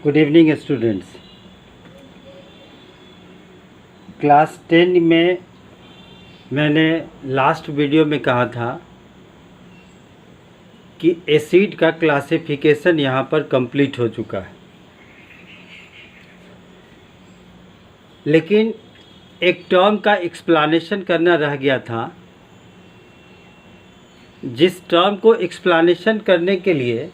Good evening students. Class 10 में मैंने last video में कहा था कि एसिड का क्लासिफिकेशन यहाँ पर कंप्लीट हो चुका है, लेकिन एक टर्म का एक्सप्लानेशन करना रह गया था। जिस टर्म को एक्सप्लानेशन करने के लिए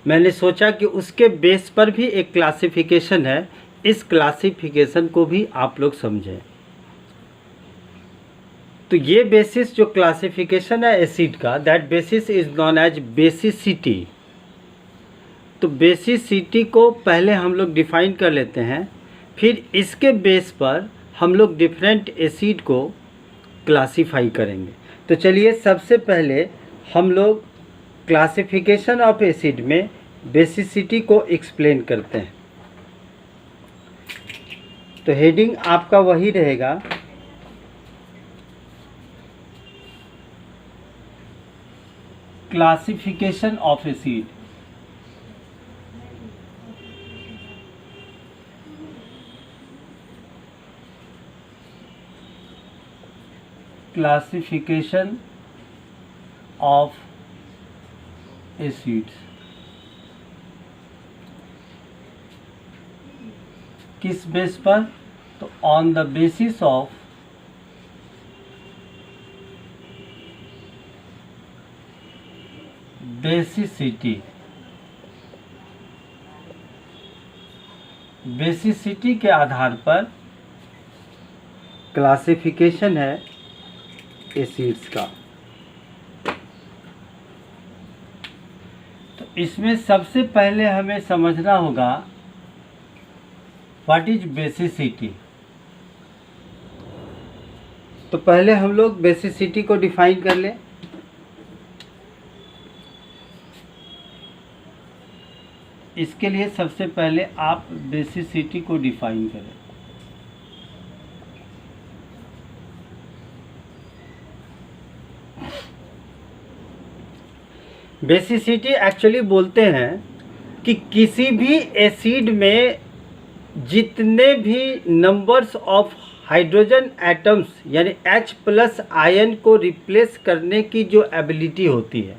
मैंने सोचा कि उसके बेस पर भी एक क्लासिफिकेशन है, इस क्लासिफिकेशन को भी आप लोग समझें। तो ये बेसिस जो क्लासिफिकेशन है एसिड का, that basis is known as basicity. तो बेसिसिटी को पहले हम लोग डिफाइन कर लेते हैं, फिर इसके बेस पर हम लोग डिफरेंट एसिड को क्लासिफाई करेंगे। तो चलिए सबसे पहले हम लोग क्लासिफिकेशन ऑफ एसिड में बेसिसिटी को एक्सप्लेन करते हैं। तो हेडिंग आपका वही रहेगा, classification of acid. Classification of acids किस बेस पर? तो on the basis of basicity. Basicity के आधार पर क्लासिफिकेशन है एसिड्स का। तो इसमें सबसे पहले हमें समझना होगा व्हाट इज बेसिसिटी। तो पहले हम लोग बेसिसिटी को डिफाइन कर लें। इसके लिए सबसे पहले आप बेसिसिटी को डिफाइन करें। बेसिसिटी एक्चुअली बोलते हैं कि किसी भी एसिड में जितने भी नंबर्स ऑफ हाइड्रोजन एटम्स यानी H+ आयन को रिप्लेस करने की जो एबिलिटी होती है,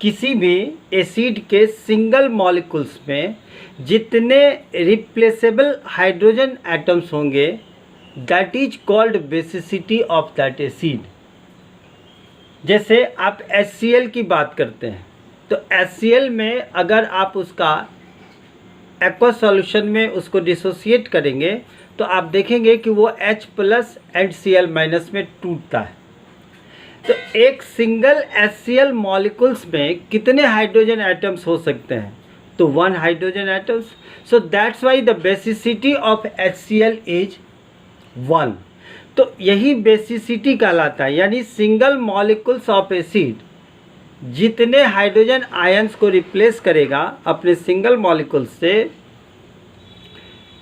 किसी भी एसिड के सिंगल मॉलिक्यूल्स में जितने रिप्लेसेबल हाइड्रोजन एटम्स होंगे, that is called basicity of that acid. जैसे आप HCl की बात करते हैं, तो HCl में अगर आप उसका एक्वा सॉल्यूशन में उसको डिसोसिएट करेंगे तो आप देखेंगे कि वो H+ एंड Cl- में टूटता है। तो एक सिंगल HCl मॉलिक्यूल्स में कितने हाइड्रोजन एटम्स हो सकते हैं? तो 1 hydrogen atoms. So that's why the basicity of HCl is 1। तो यही बेसिसिटी कहलाता है, यानी सिंगल मॉलिक्यूल्स ऑफ एसिड जितने हाइड्रोजन आयंस को रिप्लेस करेगा अपने सिंगल मॉलिक्यूल से,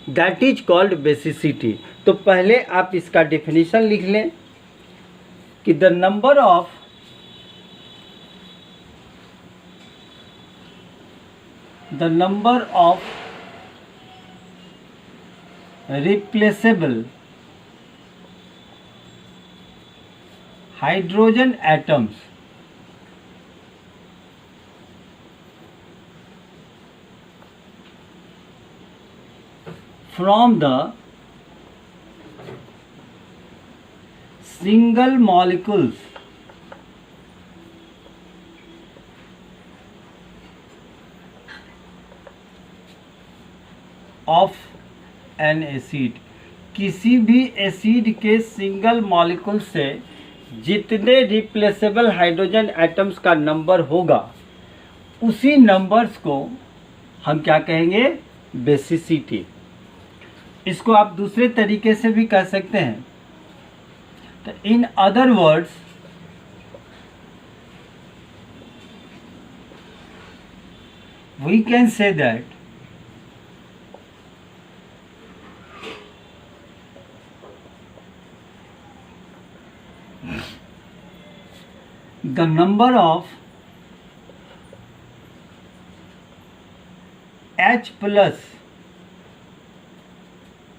दैट इज कॉल्ड बेसिसिटी। तो पहले आप इसका डेफिनेशन लिख लें कि the number of replaceable hydrogen atoms from the single molecules of an acid। किसी भी एसिड के सिंगल मॉलिक्यूल से जितने रिप्लेसेबल हाइड्रोजन एटम्स का नंबर होगा, उसी नंबर्स को हम क्या कहेंगे? बेसिसिटी। इसको आप दूसरे तरीके से भी कह सकते हैं। तो in other words, we can say that the number of H plus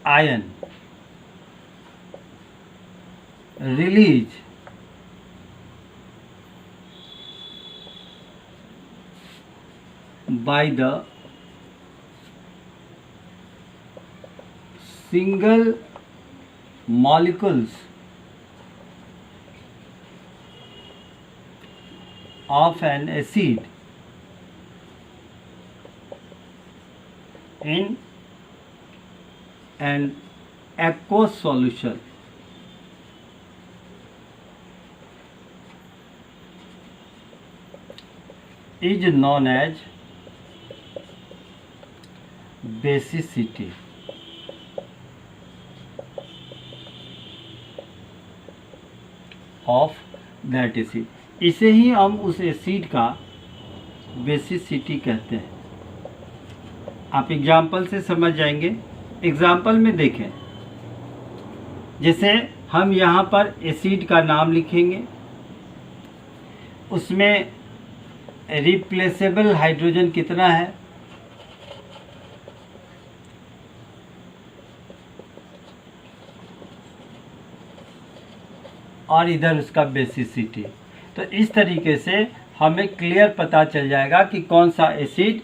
ion release by the single molecules of an acid in an aqueous solution is known as basicity of that acid। इसे ही हम उस acid का basicity कहते हैं। आप example से समझ जाएंगे। एग्जाम्पल में देखें, जैसे हम यहाँ पर एसिड का नाम लिखेंगे, उसमें रिप्लेसेबल हाइड्रोजन कितना है, और इधर उसका बेसिसिटी। तो इस तरीके से हमें क्लियर पता चल जाएगा कि कौन सा एसिड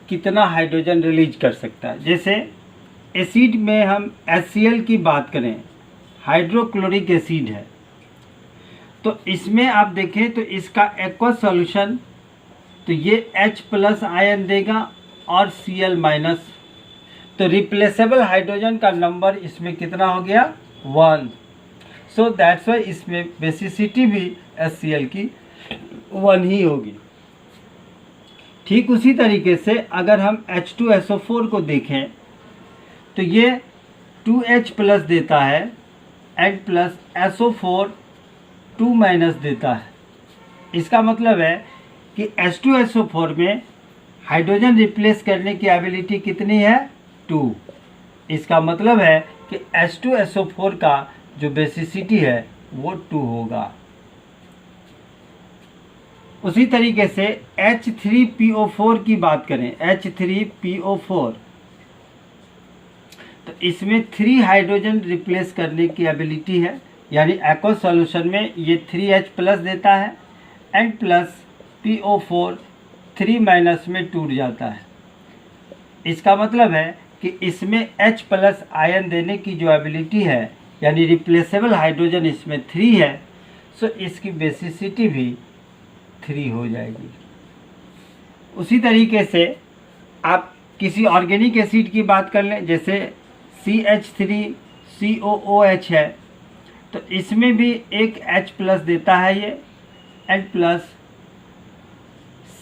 कितना हाइड्रोजन रिलीज कर सकता है। जैसे एसिड में हम HCl की बात करें, हाइड्रोक्लोरिक एसिड है, तो इसमें आप देखें तो इसका एक्वस सॉल्यूशन, तो ये H प्लस आयन देगा और Cl माइनस, तो रिप्लेसेबल हाइड्रोजन का नंबर इसमें कितना हो गया, 1। सो दैट्स वाई इसमें बेसिसिटी भी HCl की 1 ही होगी। ठीक उसी तरीके से अगर हम H2SO4 को देखें तो ये 2H प्लस देता है, N प्लस SO4 2 माइनस देता है। इसका मतलब है कि H2SO4 में हाइड्रोजन रिप्लेस करने की एबिलिटी कितनी है, 2। इसका मतलब है कि H2SO4 का जो बेसिसिटी है वो 2 होगा। उसी तरीके से H3PO4 की बात करें, H3PO4, तो इसमें 3 हाइड्रोजन रिप्लेस करने की एबिलिटी है, यानी एक्वस सॉल्यूशन में ये 3H प्लस देता है, N प्लस PO4 3 माइनस में टूट जाता है। इसका मतलब है कि इसमें H प्लस आयन देने की जो एबिलिटी है, यानी रिप्लेसेबल हाइड्रोजन इसमें 3 है, सो इसकी बेसिसिटी भी 3 हो जाएगी। उसी तरीके से आप किसी ऑर्गेनिक एसिड की बात कर लें, जैसे CH3COOH है, तो इसमें भी एक H प्लस देता है ये, N प्लस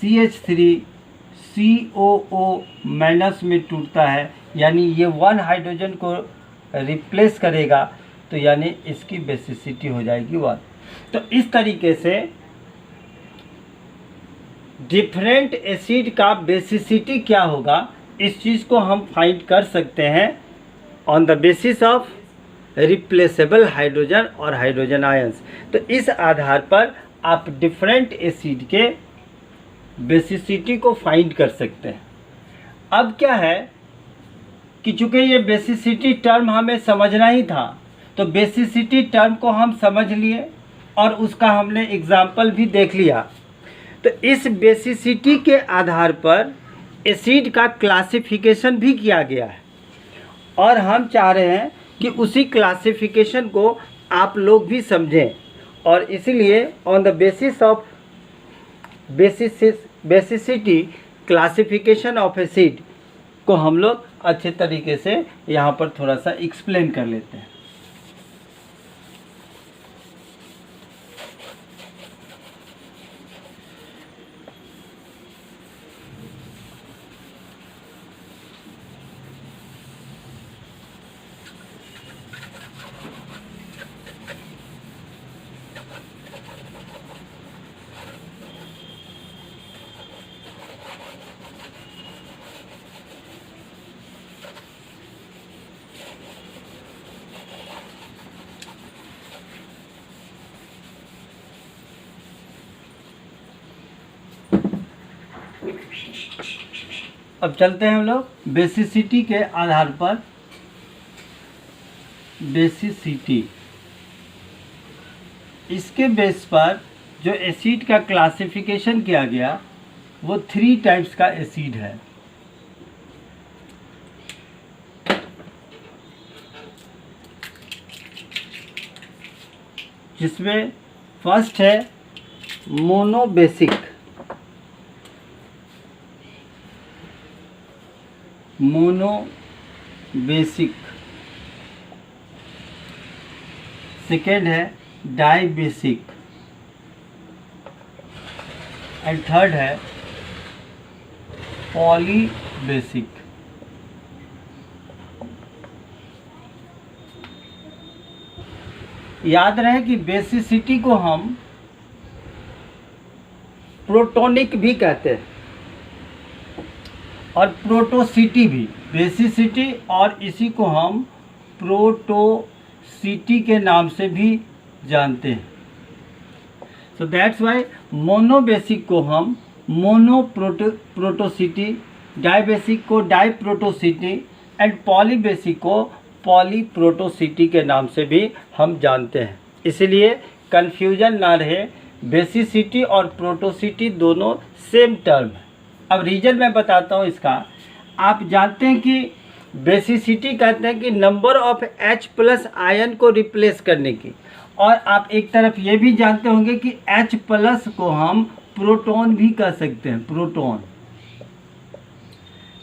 CH3COO माइनस में टूटता है, यानी ये 1 हाइड्रोजन को रिप्लेस करेगा, तो यानी इसकी बेसिसिटी हो जाएगी 1। तो इस तरीके से डिफरेंट एसिड का बेसिसिटी क्या होगा, इस चीज़ को हम फाइंड कर सकते हैं on the basis of replaceable hydrogen और हाइड्रोजन आयंस। तो इस आधार पर आप डिफरेंट एसिड के बेसिसिटी को फाइंड कर सकते हैं। अब क्या है कि चूँकि ये बेसिसिटी टर्म हमें समझना ही था, तो बेसिसिटी टर्म को हम समझ लिए और उसका हमने एग्जाम्पल भी देख लिया। तो इस बेसिसिटी के आधार पर एसिड का क्लासिफिकेशन भी किया गया है, और हम चाह रहे हैं कि उसी क्लासिफिकेशन को आप लोग भी समझें, और इसलिए on the basis of basicity classification of acid को हम लोग अच्छे तरीके से यहाँ पर थोड़ा सा एक्सप्लेन कर लेते हैं। अब चलते हैं हम लोग बेसिसिटी के आधार पर। बेसिसिटी, इसके बेस पर जो एसिड का क्लासिफिकेशन किया गया वो 3 टाइप्स का एसिड है। जिसमें फर्स्ट है मोनोबेसिक। मोनोबेसिक। सेकेंड है डाइबेसिक एंड थर्ड है पॉलीबेसिक। याद रहे कि बेसिसिटी को हम प्रोटोनिक भी कहते हैं और प्रोटोसिटी भी। बेसिसिटी और इसी को हम प्रोटोसिटी के नाम से भी जानते हैं। सो दैट्स वाई मोनोबेसिक को हम प्रोटोसिटी, डाइबेसिक को डाइप्रोटोसिटी एंड पॉलीबेसिक को पॉलीप्रोटोसिटी के नाम से भी हम जानते हैं। इसलिए कन्फ्यूजन ना रहे, बेसिसिटी और प्रोटोसिटी दोनों सेम टर्म है। अब रीजन मैं बताता हूँ इसका। आप जानते हैं कि बेसिसिटी कहते हैं कि नंबर ऑफ H+ आयन को रिप्लेस करने की, और आप एक तरफ ये भी जानते होंगे कि H+ को हम प्रोटॉन भी कह सकते हैं। प्रोटॉन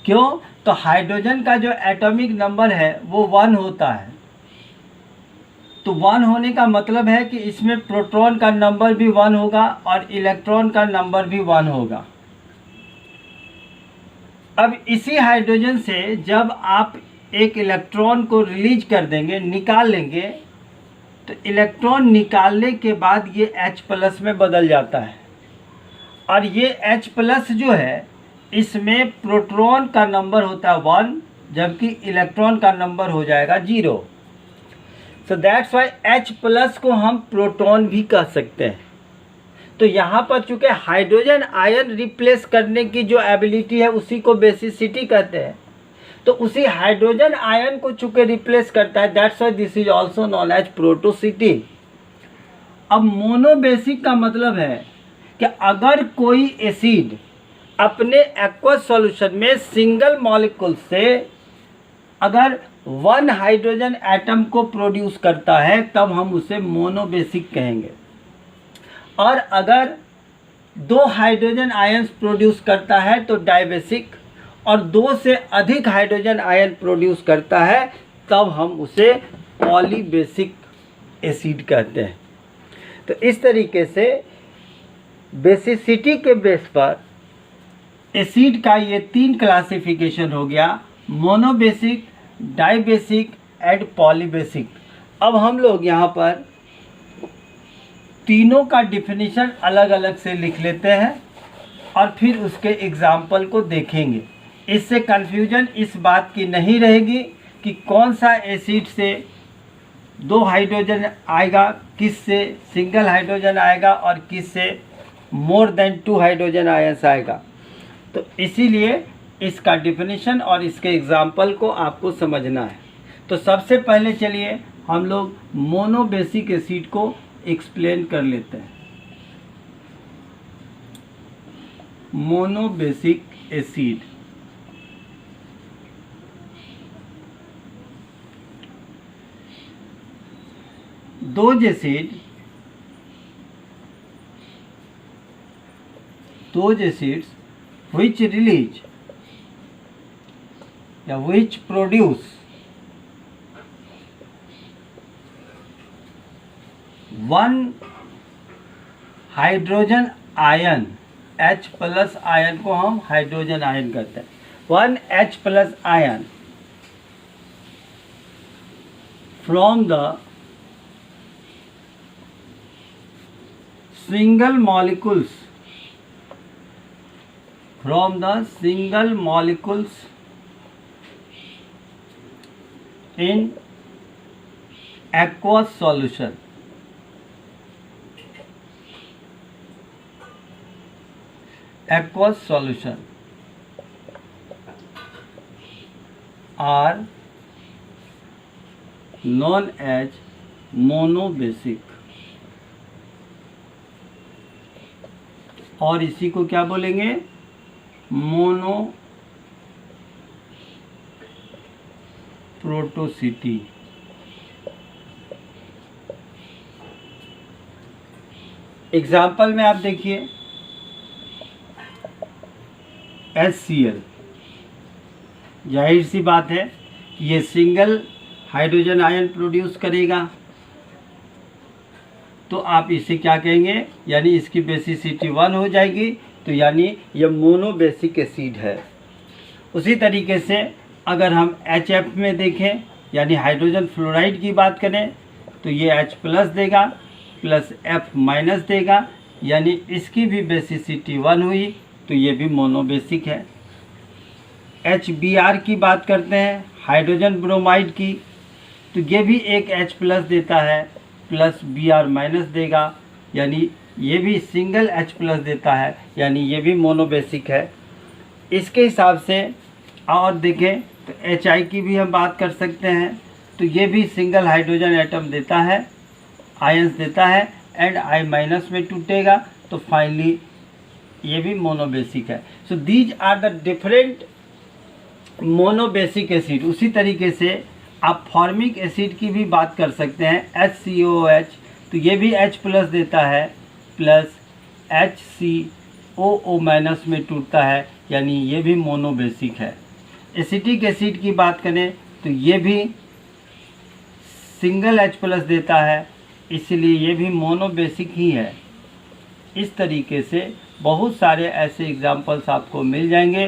क्यों? तो हाइड्रोजन का जो एटॉमिक नंबर है वो 1 होता है। तो 1 होने का मतलब है कि इसमें प्रोटॉन का नंबर भी 1 होगा और इलेक्ट्रॉन का नंबर भी 1 होगा। अब इसी हाइड्रोजन से जब आप एक इलेक्ट्रॉन को रिलीज कर देंगे, निकाल लेंगे, तो इलेक्ट्रॉन निकालने के बाद ये H+ में बदल जाता है। और ये H+ जो है इसमें प्रोटॉन का नंबर होता है 1, जबकि इलेक्ट्रॉन का नंबर हो जाएगा 0। सो दैट्स वाई H+ को हम प्रोटॉन भी कह सकते हैं। तो यहाँ पर चूंकि हाइड्रोजन आयन रिप्लेस करने की जो एबिलिटी है उसी को बेसिसिटी कहते हैं, तो उसी हाइड्रोजन आयन को चूंकि रिप्लेस करता है, that's why this is also known as proticity. अब मोनोबेसिक का मतलब है कि अगर कोई एसिड अपने एक्वस सॉल्यूशन में सिंगल मॉलिक्यूल से अगर 1 हाइड्रोजन एटम को प्रोड्यूस करता है तब हम उसे मोनोबेसिक कहेंगे, और अगर 2 हाइड्रोजन आयन्स प्रोड्यूस करता है तो डाइबेसिक, और 2 से अधिक हाइड्रोजन आयन प्रोड्यूस करता है तब हम उसे पॉलीबेसिक एसिड कहते हैं। तो इस तरीके से बेसिसिटी के बेस पर एसिड का ये 3 क्लासिफिकेशन हो गया, मोनोबेसिक, डाइबेसिक एंड पॉलीबेसिक। अब हम लोग यहाँ पर तीनों का डिफिनीशन अलग अलग से लिख लेते हैं और फिर उसके एग्जाम्पल को देखेंगे। इससे कन्फ्यूजन इस बात की नहीं रहेगी कि कौन सा एसिड से 2 हाइड्रोजन आएगा, किस से सिंगल हाइड्रोजन आएगा और किस से मोर देन 2 हाइड्रोजन आयंस आएगा। तो इसीलिए इसका डिफिनीशन और इसके एग्जाम्पल को आपको समझना है। तो सबसे पहले चलिए हम लोग मोनोबेसिक एसिड को एक्सप्लेन कर लेते हैं। Monobasic acid those acids which release या which produce 1 hydrogen ion, H+ ion को हम हाइड्रोजन आयन कहते हैं, 1 H+ ion from the single molecules in aqueous solution. Are known as monobasic, और इसी को क्या बोलेंगे, मोनोप्रोटोसिटी। एग्जाम्पल में आप देखिए HCl, जाहिर सी बात है ये सिंगल हाइड्रोजन आयन प्रोड्यूस करेगा, तो आप इसे क्या कहेंगे, यानी इसकी बेसिसिटी 1 हो जाएगी, तो यानी ये मोनोबेसिक एसिड है। उसी तरीके से अगर हम HF में देखें, यानी हाइड्रोजन फ्लोराइड की बात करें, तो ये H प्लस देगा प्लस F माइनस देगा, यानी इसकी भी बेसिसिटी 1 हुई, तो ये भी मोनोबेसिक है। HBr की बात करते हैं, हाइड्रोजन ब्रोमाइड की, तो ये भी एक H प्लस देता है प्लस Br माइनस देगा, यानी ये भी सिंगल H प्लस देता है, यानी ये भी मोनोबेसिक है। इसके हिसाब से और देखें तो HI की भी हम बात कर सकते हैं, तो ये भी सिंगल हाइड्रोजन एटम देता है, आयंस देता है, एंड I माइनस में टूटेगा, तो फाइनली ये भी मोनोबेसिक है। So these are the different monobasic acid. उसी तरीके से आप फॉर्मिक एसिड की भी बात कर सकते हैं, HCOOH, तो ये भी H प्लस देता है प्लस HCOO माइनस में टूटता है, यानी ये भी मोनोबेसिक है। एसिटिक एसिड की बात करें तो ये भी सिंगल H प्लस देता है, इसलिए ये भी मोनोबेसिक ही है। इस तरीके से बहुत सारे ऐसे एग्जाम्पल्स आपको मिल जाएंगे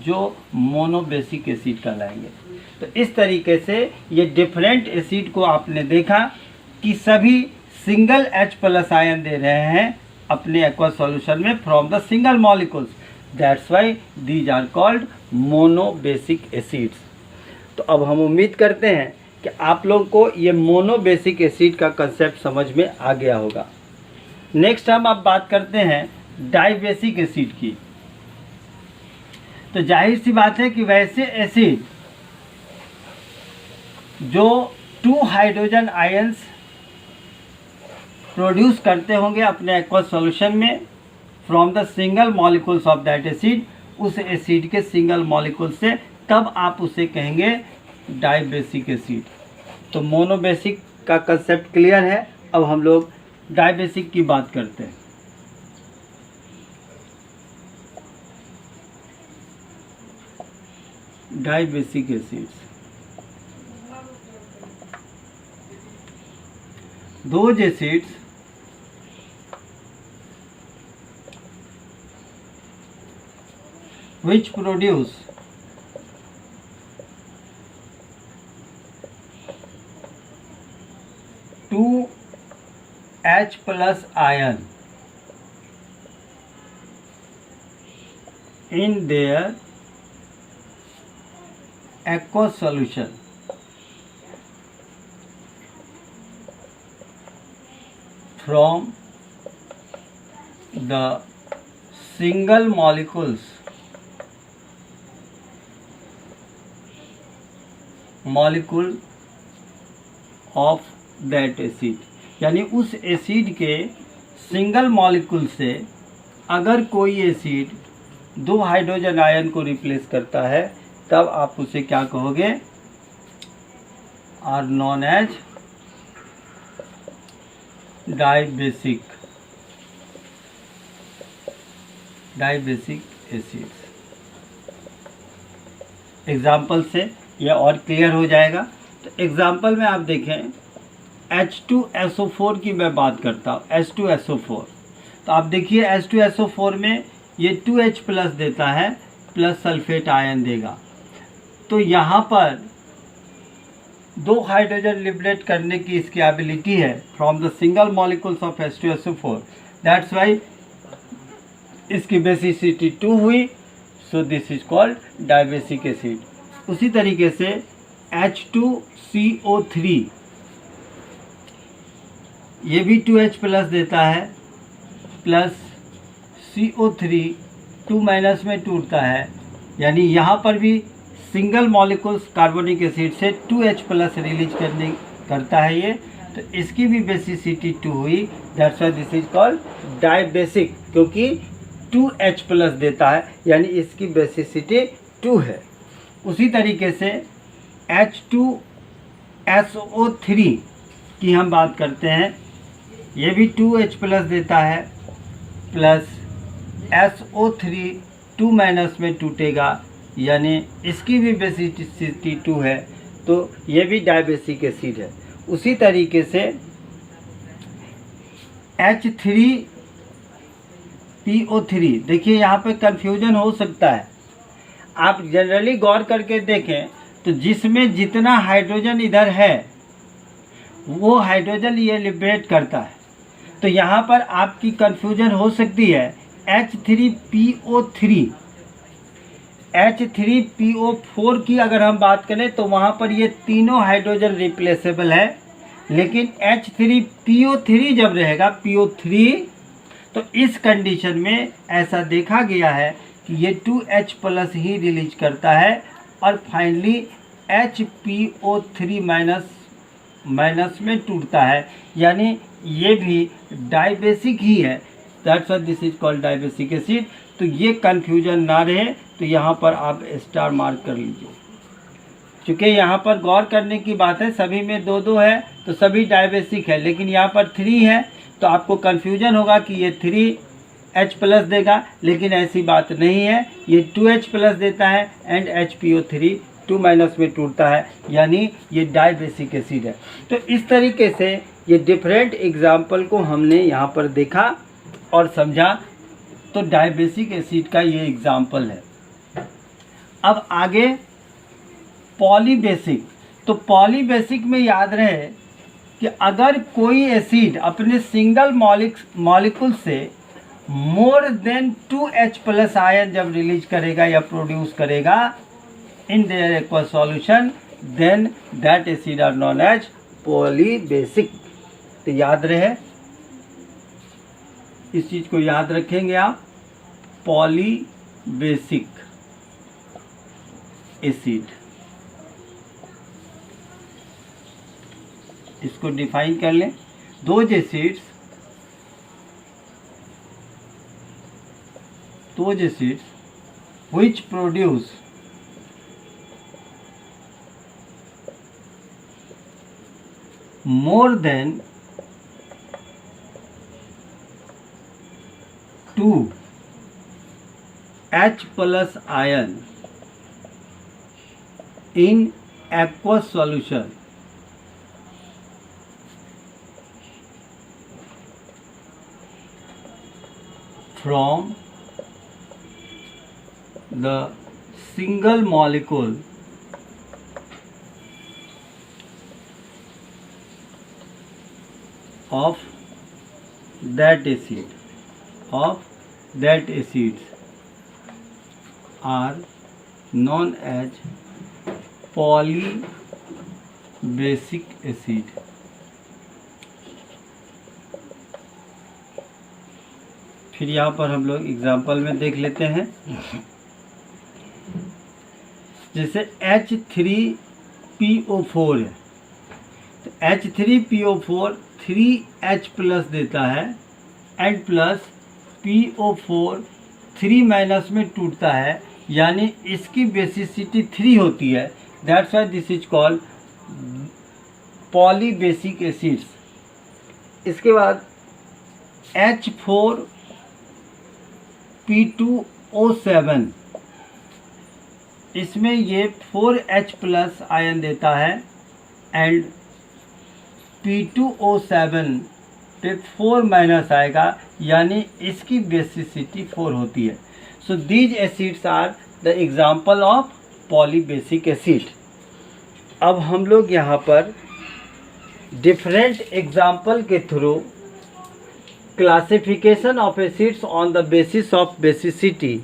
जो मोनोबेसिक एसिड कहलाएंगे। तो इस तरीके से ये डिफरेंट एसिड को आपने देखा कि सभी सिंगल H प्लस आयन दे रहे हैं अपने एक्वस सॉल्यूशन में from the single molecules, that's why these are called monobasic acids. तो अब हम उम्मीद करते हैं कि आप लोगों को ये मोनोबेसिक एसिड का कंसेप्ट समझ में आ गया होगा। नेक्स्ट हम अब बात करते हैं डाइबेसिक एसिड की। तो जाहिर सी बात है कि वैसे एसिड जो 2 हाइड्रोजन आयंस प्रोड्यूस करते होंगे अपने एक्वस सॉल्यूशन में from the single molecules of that acid, उस एसिड के सिंगल मॉलिक्यूल से, तब आप उसे कहेंगे डाइबेसिक एसिड। तो मोनोबेसिक का कंसेप्ट क्लियर है। अब हम लोग डाइबेसिक की बात करते हैं। Dibasic acids, those acids which produce two H plus ion in their aqueous solution from the single molecule of that acid, यानी उस एसिड के सिंगल मॉलिक्यूल से अगर कोई एसिड 2 हाइड्रोजन आयन को रिप्लेस करता है, तब आप उसे क्या कहोगे, are known as dibasic acids. Example से यह और क्लियर हो जाएगा। तो एग्जाम्पल में आप देखें H2SO4 की मैं बात करता हूँ, H2SO4। तो आप देखिए H2SO4 में ये 2H प्लस देता है प्लस सल्फेट आयन देगा, तो यहाँ पर 2 हाइड्रोजन लिबरेट करने की इसकी एबिलिटी है from the single molecules of H2SO4, that's why इसकी बेसिसिटी 2 हुई, so this is called dibasic acid. उसी तरीके से H2CO3 ये भी 2H प्लस देता है प्लस CO3 2 माइनस में टूटता है, यानी यहाँ पर भी सिंगल मॉलिक्यूल्स कार्बोनिक एसिड से 2H प्लस रिलीज करता है ये, तो इसकी भी बेसिसिटी 2 हुई, that's why this is called dibasic, क्योंकि 2H प्लस देता है, यानी इसकी बेसिसिटी 2 है। उसी तरीके से H2SO3 की हम बात करते हैं, ये भी 2H प्लस देता है, प्लस SO3 2 माइनस में टूटेगा, यानी इसकी भी बेसिसिटी 2 है, तो ये भी डाइबेसिक एसिड है। उसी तरीके से H3PO3, देखिए यहाँ पे कंफ्यूजन हो सकता है, आप जनरली गौर करके देखें तो जिसमें जितना हाइड्रोजन इधर है वो हाइड्रोजन ये लिबरेट करता है, तो यहाँ पर आपकी कंफ्यूजन हो सकती है। H3PO4 की अगर हम बात करें तो वहाँ पर ये तीनों हाइड्रोजन रिप्लेसेबल है, लेकिन H3PO3 जब रहेगा PO3, तो इस कंडीशन में ऐसा देखा गया है कि ये 2H प्लस ही रिलीज करता है, और फाइनली HPO3 माइनस में टूटता है, यानी ये भी डाइबेसिक ही है, that's why this is called dibasic acid. तो ये कन्फ्यूजन ना रहे तो यहाँ पर आप स्टार मार्क कर लीजिए, क्योंकि यहाँ पर गौर करने की बात है, सभी में 2-2 है तो सभी डाइबेसिक है, लेकिन यहाँ पर 3 है तो आपको कन्फ्यूजन होगा कि ये 3H प्लस देगा, लेकिन ऐसी बात नहीं है, ये 2H प्लस देता है एंड HPO3 2 माइनस में टूटता है, यानी ये डाइबेसिक एसिड है। तो इस तरीके से ये डिफरेंट एग्जाम्पल को हमने यहाँ पर देखा और समझा, तो डाइबेसिक एसिड का ये एग्जाम्पल है। अब आगे पॉलीबेसिक, तो पॉलीबेसिक में याद रहे कि अगर कोई एसिड अपने सिंगल मॉलिक्यूल से more than 2H plus ion जब रिलीज करेगा या प्रोड्यूस करेगा in their aqueous solution, then that acid are known as polybasic. तो याद रहे, इस चीज को याद रखेंगे आप, पॉलीबेसिक एसिड, इसको डिफाइन कर लें। Those acids which produce more than 2H plus ion in aqueous solution from the single molecule of that acids are known as polybasic acid। फिर यहाँ पर हम लोग एग्जाम्पल में देख लेते हैं, जैसे H3PO4 है, तो H3PO4 3H प्लस देता है एंड प्लस PO4 3 माइनस में टूटता है, यानी इसकी बेसिसिटी 3 होती है, that's why this is called polybasic acids. इसके बाद H4P2O7, इसमें ये 4H प्लस आयन देता है एंड P2O7 पे 4 माइनस आएगा, यानी इसकी बेसिसिटी 4 होती है। So these acids are the example of polybasic acid. अब हम लोग यहाँ पर डिफरेंट एग्जाम्पल के through classification of acids on the basis of basicity,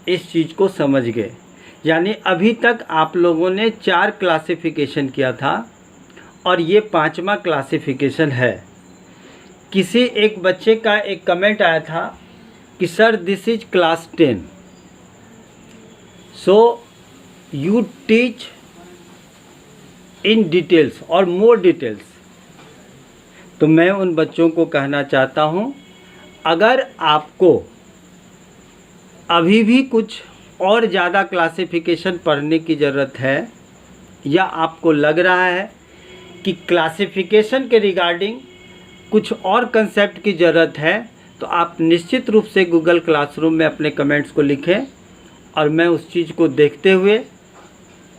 इस चीज़ को समझ गए। यानी अभी तक आप लोगों ने 4 क्लासिफिकेशन किया था और ये 5वां क्लासिफिकेशन है। किसी एक बच्चे का एक कमेंट आया था कि sir this is class 10, so you teach in details और more details। तो मैं उन बच्चों को कहना चाहता हूँ, अगर आपको अभी भी कुछ और ज़्यादा क्लासिफिकेशन पढ़ने की ज़रूरत है, या आपको लग रहा है कि क्लासिफिकेशन के रिगार्डिंग कुछ और कंसेप्ट की ज़रूरत है, तो आप निश्चित रूप से गूगल क्लासरूम में अपने कमेंट्स को लिखें और मैं उस चीज़ को देखते हुए,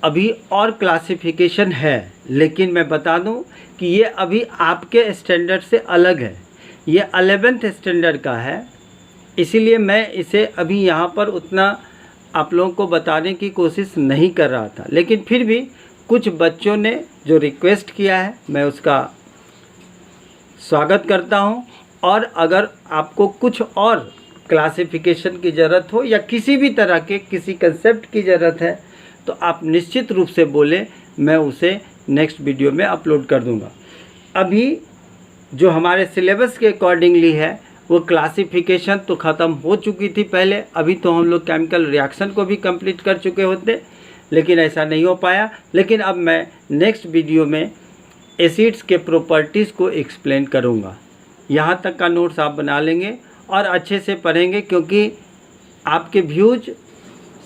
अभी और क्लासिफिकेशन है, लेकिन मैं बता दूं कि ये अभी आपके स्टैंडर्ड से अलग है, ये 11th स्टैंडर्ड का है, इसीलिए मैं इसे अभी यहाँ पर उतना आप लोगों को बताने की कोशिश नहीं कर रहा था। लेकिन फिर भी कुछ बच्चों ने जो रिक्वेस्ट किया है, मैं उसका स्वागत करता हूँ। और अगर आपको कुछ और क्लासिफिकेशन की ज़रूरत हो या किसी भी तरह के किसी कंसेप्ट की ज़रूरत है, तो आप निश्चित रूप से बोलें, मैं उसे नेक्स्ट वीडियो में अपलोड कर दूंगा। अभी जो हमारे सिलेबस के अकॉर्डिंगली है, वो क्लासिफिकेशन तो ख़त्म हो चुकी थी पहले, अभी तो हम लोग केमिकल रिएक्शन को भी कंप्लीट कर चुके होते, लेकिन ऐसा नहीं हो पाया। लेकिन अब मैं नेक्स्ट वीडियो में एसिड्स के प्रॉपर्टीज़ को एक्सप्लेन करूँगा। यहाँ तक का नोट्स आप बना लेंगे और अच्छे से पढ़ेंगे, क्योंकि आपके व्यूज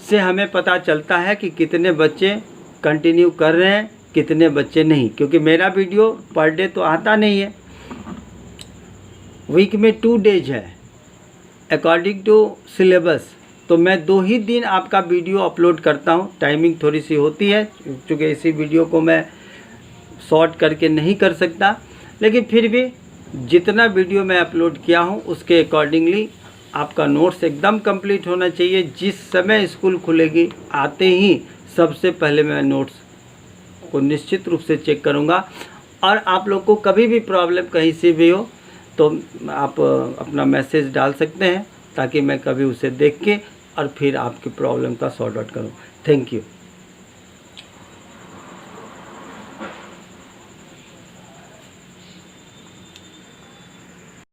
से हमें पता चलता है कि कितने बच्चे कंटिन्यू कर रहे हैं, कितने बच्चे नहीं, क्योंकि मेरा वीडियो पर डे तो आता नहीं है, वीक में 2 डेज है अकॉर्डिंग टू सिलेबस। तो मैं 2 ही दिन आपका वीडियो अपलोड करता हूँ। टाइमिंग थोड़ी सी होती है, क्योंकि इसी वीडियो को मैं शॉर्ट करके नहीं कर सकता, लेकिन फिर भी जितना वीडियो मैं अपलोड किया हूँ उसके अकॉर्डिंगली आपका नोट्स एकदम कंप्लीट होना चाहिए। जिस समय स्कूल खुलेगी, आते ही सबसे पहले मैं नोट्स को निश्चित रूप से चेक करूँगा। और आप लोग को कभी भी प्रॉब्लम कहीं से भी हो तो आप अपना मैसेज डाल सकते हैं, ताकि मैं कभी उसे देख के और फिर आपकी प्रॉब्लम का सॉर्ट आउट करूँ। Thank you.